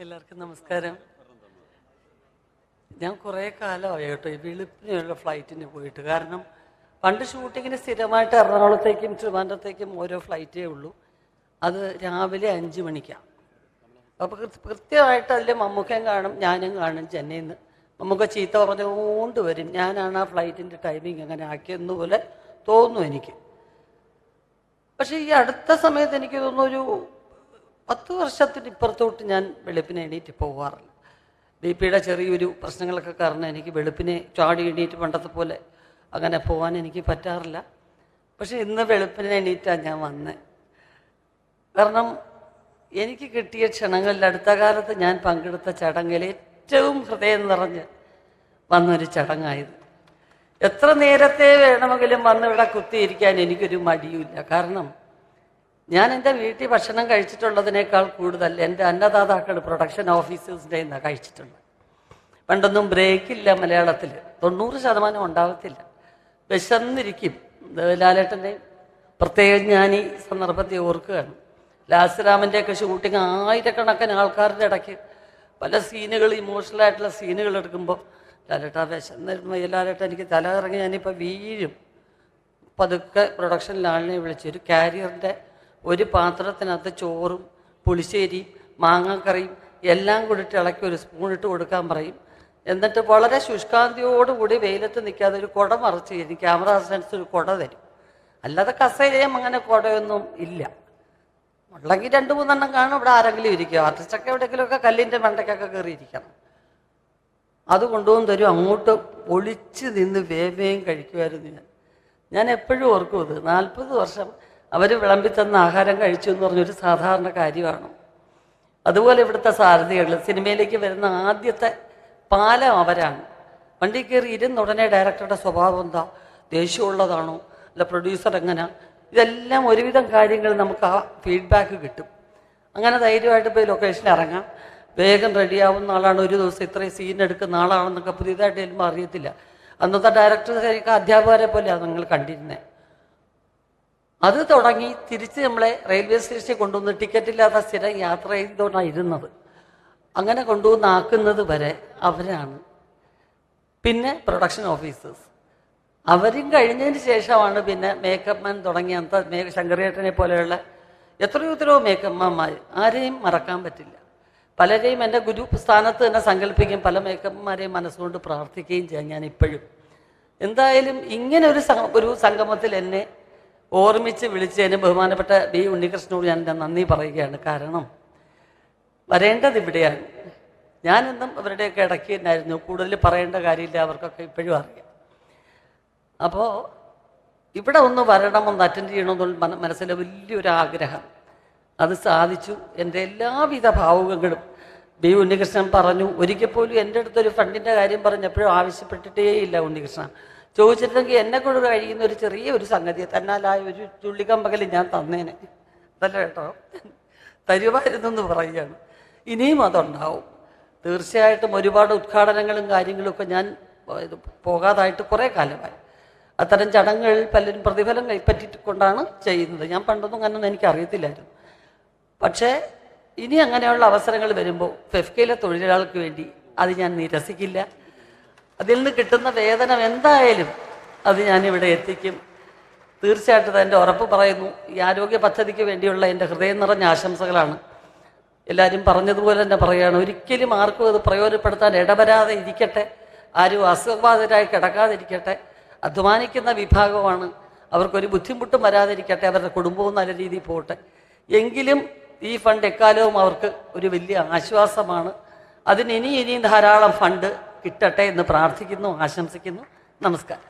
എല്ലാവർക്കും നമസ്കാരം. ഞാൻ കുറേ കാലമായി കേട്ടോ ഈ വെളുപ്പിനുള്ള ഫ്ലൈറ്റിന് പോയിട്ട്. കാരണം പണ്ട് ഷൂട്ടിങ്ങിന് സ്ഥിരമായിട്ട് എറണാകുളത്തേക്കും ട്രിവാൻഡ്രത്തേക്കും ഓരോ ഫ്ലൈറ്റേ ഉള്ളൂ. അത് രാവിലെ 5 മണിക്കാണ്. അപ്പോൾ കൃത്യമായിട്ട് അതിൽ മമ്മൂക്കയും കാണും, ഞാനും കാണും. ചെന്നൈയിൽ നിന്ന് മമ്മൂക്ക ചീത്ത പറഞ്ഞുകൊണ്ട് വരും. ഞാനാണ് ആ ഫ്ലൈറ്റിൻ്റെ ടൈമിങ് അങ്ങനെ ആക്കിയെന്നുപോലെ തോന്നുന്നു എനിക്ക്. പക്ഷേ ഈ അടുത്ത സമയത്ത് എനിക്ക് തോന്നുന്നു ഒരു 10 വർഷത്തിന് ഇപ്പുറത്തോട്ട് ഞാൻ വെളുപ്പിനെ എണീറ്റ് പോകാറില്ല. ബിപിയുടെ ചെറിയൊരു പ്രശ്നങ്ങളൊക്കെ കാരണം എനിക്ക് വെളുപ്പിനെ ചാടി എണീറ്റ് പണ്ടത്തെ പോലെ അങ്ങനെ പോകാൻ എനിക്ക് പറ്റാറില്ല. പക്ഷെ ഇന്ന് വെളുപ്പിനെ എണീറ്റാണ് ഞാൻ വന്നത്. കാരണം എനിക്ക് കിട്ടിയ ക്ഷണങ്ങളിൽ അടുത്ത കാലത്ത് ഞാൻ പങ്കെടുത്ത ചടങ്ങിൽ ഏറ്റവും ഹൃദയം നിറഞ്ഞ് വന്നൊരു ചടങ്ങായത്. എത്ര നേരത്തെ വേണമെങ്കിലും വന്ന് ഇവിടെ കുത്തിയിരിക്കാൻ എനിക്കൊരു മടിയുമില്ല. കാരണം ഞാൻ എൻ്റെ വീട്ടിൽ ഭക്ഷണം കഴിച്ചിട്ടുള്ളതിനേക്കാൾ കൂടുതൽ എൻ്റെ അന്നദാതാക്കൾ പ്രൊഡക്ഷൻ ഓഫീസേഴ്സിൻ്റെ നിന്നാണ് കഴിച്ചിട്ടുണ്ട്. പണ്ടൊന്നും ബ്രേക്കില്ല മലയാളത്തിൽ, 90% ഉണ്ടാകത്തില്ല. വിശന്നിരിക്കും. ലാലേട്ടൻ്റെയും പ്രത്യേകം ഞാൻ ഈ സന്ദർഭത്തെ ഓർക്കുകയാണ്. ലാസ്യരാമൻ്റെയൊക്കെ ഷൂട്ടിങ് ആയിരക്കണക്കിന് ആൾക്കാരുടെ ഇടയ്ക്ക് പല സീനുകൾ, ഇമോഷണലായിട്ടുള്ള സീനുകൾ എടുക്കുമ്പോൾ ലാലേട്ടാ വിശന്നിരുന്നു, ലാലേട്ട എനിക്ക് തല ഇറങ്ങി ഞാനിപ്പോൾ വീഴും. പതുക്കെ പ്രൊഡക്ഷനിൽ ആളിനെ വിളിച്ച് ഒരു കാരിയറിൻ്റെ ഒരു പാത്രത്തിനകത്ത് ചോറും പുളിശ്ശേരിയും മാങ്ങാക്കറിയും എല്ലാം കൂടിയിട്ട് ഇളക്കി ഒരു സ്പൂണിട്ട് കൊടുക്കാൻ പറയും. എന്നിട്ട് വളരെ ശുഷ്കാന്തിയോടുകൂടി വെയിലത്ത് നിൽക്കാതെ ഒരു കുട മറിച്ച് തരും. ക്യാമറ അസിസ്റ്റൻസ് ഒരു കുട തരും. അല്ലാതെ കസേരയും അങ്ങനെ കുടയൊന്നും ഇല്ല. ഉള്ളെങ്കിൽ 2-3 കാണും. ഇവിടെ ആരെങ്കിലും ഇരിക്കും. ആർട്ടിസ്റ്റൊക്കെ എവിടെയെങ്കിലുമൊക്കെ കല്ലിൻ്റെ മണ്ടയ്ക്കൊക്കെ കയറിയിരിക്കണം. അത് കൊണ്ടുവന്ന് തരും. അങ്ങോട്ട് ഒളിച്ച് നിന്ന് വേവേയും കഴിക്കുമായിരുന്നു. ഞാൻ എപ്പോഴും ഓർക്കും ഇത്. 40 വർഷം അവർ വിളമ്പിത്തന്ന ആഹാരം കഴിച്ചു എന്ന് പറഞ്ഞൊരു സാധാരണ കാര്യമാണ്. അതുപോലെ ഇവിടുത്തെ സാരഥികൾ സിനിമയിലേക്ക് വരുന്ന ആദ്യത്തെ പാലം അവരാണ്. വണ്ടി കയറി ഇരുന്ന ഉടനെ ഡയറക്ടറുടെ സ്വഭാവം എന്താ, ദേഷ്യമുള്ളതാണോ, അല്ല പ്രൊഡ്യൂസർ എങ്ങനെ, ഇതെല്ലാം ഒരുവിധം കാര്യങ്ങൾ നമുക്ക് ആ ഫീഡ്ബാക്ക് കിട്ടും. അങ്ങനെ ധൈര്യമായിട്ട് പോയി ലൊക്കേഷനിൽ ഇറങ്ങാം. വേഗം റെഡിയാവുന്ന ആളാണ്, ഒരു ദിവസം ഇത്രയും സീൻ എടുക്കുന്ന ആളാണെന്നൊക്കെ പുതിയതായിട്ട് ചെല്ലുമ്പോൾ അറിയത്തില്ല. അന്നത്തെ ഡയറക്ടർക്ക് അധ്യാപകരെ പോലെയാണ് നിങ്ങൾ കണ്ടിരുന്നത്. അത് തുടങ്ങി തിരിച്ച് നമ്മളെ റെയിൽവേ സ്റ്റേഷനിൽ കൊണ്ടുവന്ന് ടിക്കറ്റില്ലാത്ത സ്ഥിരം യാത്ര ചെയ്തുകൊണ്ടാണ് ഇരുന്നത്. അങ്ങനെ കൊണ്ടുവന്നാക്കുന്നത് വരെ അവരാണ്. പിന്നെ പ്രൊഡക്ഷൻ ഓഫീസേഴ്സ് അവരും കഴിഞ്ഞതിന് ശേഷമാണ് പിന്നെ മേക്കപ്പ് മാൻ തുടങ്ങിയ അന്നത്തെ ശങ്കരേട്ടനെ പോലെയുള്ള എത്രയോ മേക്കപ്പ് മാന്മാർ. ആരെയും മറക്കാൻ പറ്റില്ല. പലരെയും എൻ്റെ ഗുരു സ്ഥാനത്ത് തന്നെ സങ്കല്പിക്കുകയും പല മേക്കപ്പ്മാരെയും മനസ്സുകൊണ്ട് പ്രാർത്ഥിക്കുകയും ചെയ്യാം ഞാൻ ഇപ്പോഴും. എന്തായാലും ഇങ്ങനെ ഒരു സംഗമത്തിൽ എന്നെ ഓർമ്മിച്ച് വിളിച്ചതിന് ബഹുമാനപ്പെട്ട ബി ഉണ്ണികൃഷ്ണനോട് ഞാൻ എൻ്റെ നന്ദി പറയുകയാണ്. കാരണം വരേണ്ടത് ഇവിടെയാണ്. ഞാനെന്നും അവരുടെയൊക്കെ ഇടയ്ക്ക് തന്നെയായിരുന്നു. കൂടുതൽ പറയേണ്ട കാര്യമില്ല, അവർക്കൊക്കെ ഇപ്പോഴും അറിയാം. അപ്പോൾ ഇവിടെ ഒന്ന് വരണം, ഒന്ന് അറ്റൻഡ് ചെയ്യണമെന്നുള്ള മനസ്സിലെ വലിയൊരു ആഗ്രഹം. അത് സാധിച്ചു. എൻ്റെ എല്ലാവിധ ഭാവുകങ്ങളും ബി ഉണ്ണികൃഷ്ണൻ പറഞ്ഞു. ഒരിക്കൽ പോലും എൻ്റെ അടുത്തൊരു ഫണ്ടിൻ്റെ കാര്യം പറഞ്ഞപ്പോഴും ആവശ്യപ്പെട്ടിട്ടേ ഇല്ല ഉണ്ണികൃഷ്ണൻ. ചോദിച്ചിട്ടുണ്ടെങ്കിൽ എന്നെക്കൊണ്ട് കഴിയുന്ന ഒരു ചെറിയൊരു സംഗതി തന്നാലായ ഒരു ചുള്ളിക്കമ്പകൽ ഞാൻ തന്നേനെ. അതല്ല കേട്ടോ, തരുമായിരുന്നു എന്ന് പറയുകയാണ്. ഇനിയും അതുണ്ടാവും തീർച്ചയായിട്ടും. ഒരുപാട് ഉദ്ഘാടനങ്ങളും കാര്യങ്ങളും ഒക്കെ ഞാൻ പോകാതായിട്ട് കുറേ കാലമായി. അത്തരം ചടങ്ങുകളിൽ പലരും പ്രതിഫലം കൈപ്പറ്റിക്കൊണ്ടാണ് ചെയ്യുന്നത്. ഞാൻ പണ്ടൊന്നും അങ്ങനൊന്നും എനിക്കറിയത്തില്ലായിരുന്നു. പക്ഷേ ഇനി അങ്ങനെയുള്ള അവസരങ്ങൾ വരുമ്പോൾ ഫെഫ്കയിലെ തൊഴിലാളികൾക്ക് വേണ്ടി അത് ഞാൻ നിരസിക്കില്ല. അതിൽ നിന്ന് കിട്ടുന്ന വേതനം എന്തായാലും അത് ഞാനിവിടെ എത്തിക്കും. തീർച്ചയായിട്ടും എൻ്റെ ഉറപ്പ് പറയുന്നു. ഈ ആരോഗ്യ പദ്ധതിക്ക് വേണ്ടിയുള്ള എൻ്റെ ഹൃദയം നിറഞ്ഞ ആശംസകളാണ്. എല്ലാവരും പറഞ്ഞതുപോലെ തന്നെ പറയുകയാണ്, ഒരിക്കലും ആർക്കും അത് പ്രയോജനപ്പെടുത്താൻ ഇടവരാതെ ഇരിക്കട്ടെ. ആരും അസുഖബാധിതരായി കിടക്കാതിരിക്കട്ടെ. അധ്വാനിക്കുന്ന വിഭാഗമാണ്, അവർക്കൊരു ബുദ്ധിമുട്ടും വരാതിരിക്കട്ടെ. അവരുടെ കുടുംബവും നല്ല രീതിയിൽ പോകട്ടെ. എങ്കിലും ഈ ഫണ്ട് എക്കാലവും അവർക്ക് ഒരു വലിയ ആശ്വാസമാണ്. അതിന് ഇനിയും ധാരാളം ഫണ്ട് കിട്ടട്ടെ എന്ന് പ്രാർത്ഥിക്കുന്നു, ആശംസിക്കുന്നു. നമസ്കാരം.